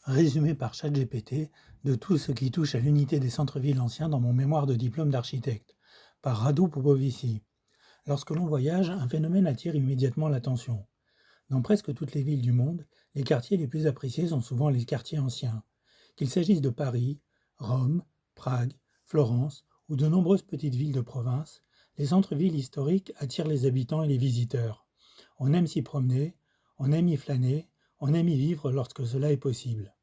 Résumé par ChatGPT de tout ce qui touche à l'unité des centres-villes anciens dans mon mémoire de diplôme d'architecte, par Radu Popovici. Lorsque l'on voyage, un phénomène attire immédiatement l'attention. Dans presque toutes les villes du monde, les quartiers les plus appréciés sont souvent les quartiers anciens. Qu'il s'agisse de Paris, Rome, Prague, Florence ou de nombreuses petites villes de province, les centres-villes historiques attirent les habitants et les visiteurs. On aime s'y promener, on aime y flâner, on aime y vivre lorsque cela est possible.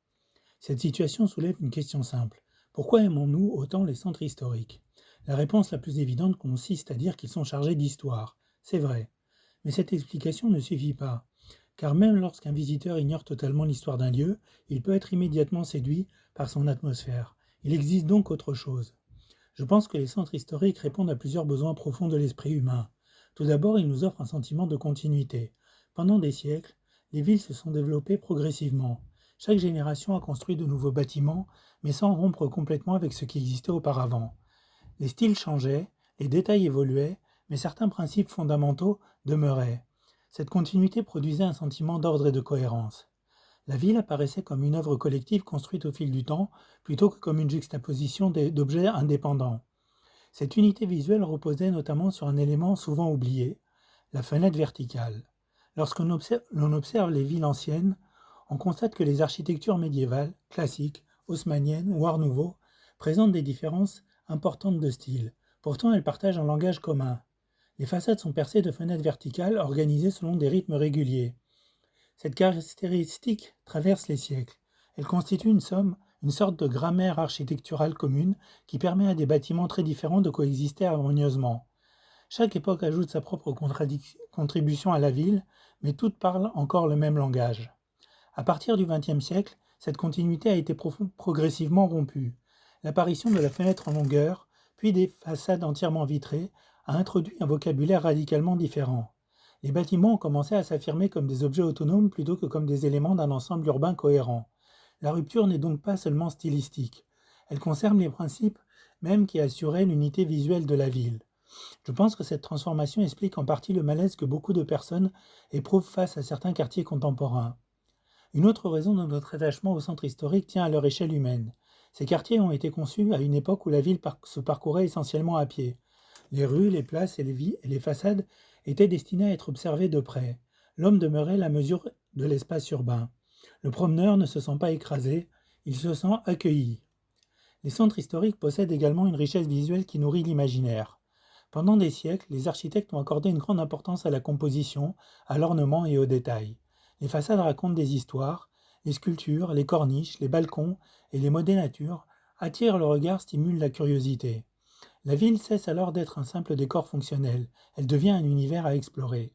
Cette situation soulève une question simple. Pourquoi aimons-nous autant les centres historiques? La réponse la plus évidente consiste à dire qu'ils sont chargés d'histoire. C'est vrai. Mais cette explication ne suffit pas. Car même lorsqu'un visiteur ignore totalement l'histoire d'un lieu, il peut être immédiatement séduit par son atmosphère. Il existe donc autre chose. Je pense que les centres historiques répondent à plusieurs besoins profonds de l'esprit humain. Tout d'abord, ils nous offrent un sentiment de continuité. Pendant des siècles, les villes se sont développées progressivement. Chaque génération a construit de nouveaux bâtiments, mais sans rompre complètement avec ce qui existait auparavant. Les styles changeaient, les détails évoluaient, mais certains principes fondamentaux demeuraient. Cette continuité produisait un sentiment d'ordre et de cohérence. La ville apparaissait comme une œuvre collective construite au fil du temps, plutôt que comme une juxtaposition d'objets indépendants. Cette unité visuelle reposait notamment sur un élément souvent oublié, la fenêtre verticale. Lorsque l'on observe les villes anciennes, on constate que les architectures médiévales, classiques, haussmanniennes ou art nouveau présentent des différences importantes de style. Pourtant, elles partagent un langage commun. Les façades sont percées de fenêtres verticales organisées selon des rythmes réguliers. Cette caractéristique traverse les siècles. Elle constitue une sorte de grammaire architecturale commune qui permet à des bâtiments très différents de coexister harmonieusement. Chaque époque ajoute sa propre contribution à la ville, mais toutes parlent encore le même langage. À partir du XXe siècle, cette continuité a été progressivement rompue. L'apparition de la fenêtre en longueur, puis des façades entièrement vitrées, a introduit un vocabulaire radicalement différent. Les bâtiments ont commencé à s'affirmer comme des objets autonomes plutôt que comme des éléments d'un ensemble urbain cohérent. La rupture n'est donc pas seulement stylistique. Elle concerne les principes même qui assuraient l'unité visuelle de la ville. Je pense que cette transformation explique en partie le malaise que beaucoup de personnes éprouvent face à certains quartiers contemporains. Une autre raison de notre attachement au centre historique tient à leur échelle humaine. Ces quartiers ont été conçus à une époque où la ville se parcourait essentiellement à pied. Les rues, les places et les façades étaient destinées à être observées de près. L'homme demeurait la mesure de l'espace urbain. Le promeneur ne se sent pas écrasé, il se sent accueilli. Les centres historiques possèdent également une richesse visuelle qui nourrit l'imaginaire. Pendant des siècles, les architectes ont accordé une grande importance à la composition, à l'ornement et aux détails. Les façades racontent des histoires, les sculptures, les corniches, les balcons et les modénatures attirent le regard, stimulent la curiosité. La ville cesse alors d'être un simple décor fonctionnel, elle devient un univers à explorer.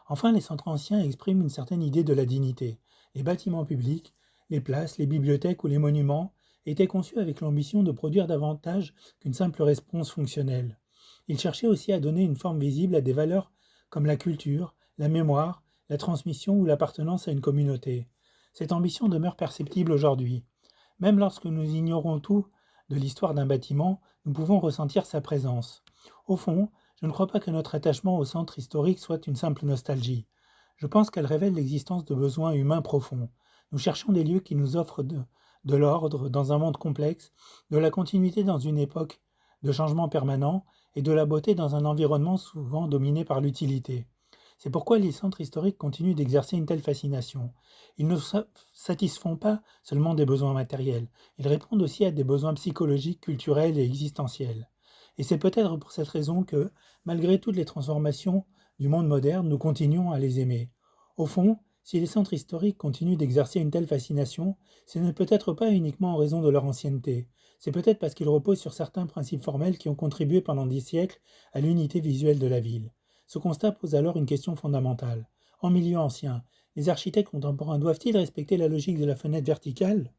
Enfin, les centres anciens expriment une certaine idée de la dignité. Les bâtiments publics, les places, les bibliothèques ou les monuments étaient conçus avec l'ambition de produire davantage qu'une simple réponse fonctionnelle. Ils cherchaient aussi à donner une forme visible à des valeurs comme la culture, la mémoire, la transmission ou l'appartenance à une communauté. Cette ambition demeure perceptible aujourd'hui. Même lorsque nous ignorons tout de l'histoire d'un bâtiment, nous pouvons ressentir sa présence. Au fond, je ne crois pas que notre attachement au centre historique soit une simple nostalgie. Je pense qu'elle révèle l'existence de besoins humains profonds. Nous cherchons des lieux qui nous offrent de l'ordre dans un monde complexe, de la continuité dans une époque de changement permanent et de la beauté dans un environnement souvent dominé par l'utilité. C'est pourquoi les centres historiques continuent d'exercer une telle fascination. Ils ne satisfont pas seulement des besoins matériels, ils répondent aussi à des besoins psychologiques, culturels et existentiels. Et c'est peut-être pour cette raison que, malgré toutes les transformations du monde moderne, nous continuons à les aimer. Au fond, si les centres historiques continuent d'exercer une telle fascination, ce n'est peut-être pas uniquement en raison de leur ancienneté, c'est peut-être parce qu'ils reposent sur certains principes formels qui ont contribué pendant des siècles à l'unité visuelle de la ville. Ce constat pose alors une question fondamentale. En milieu ancien, les architectes contemporains doivent-ils respecter la logique de la fenêtre verticale?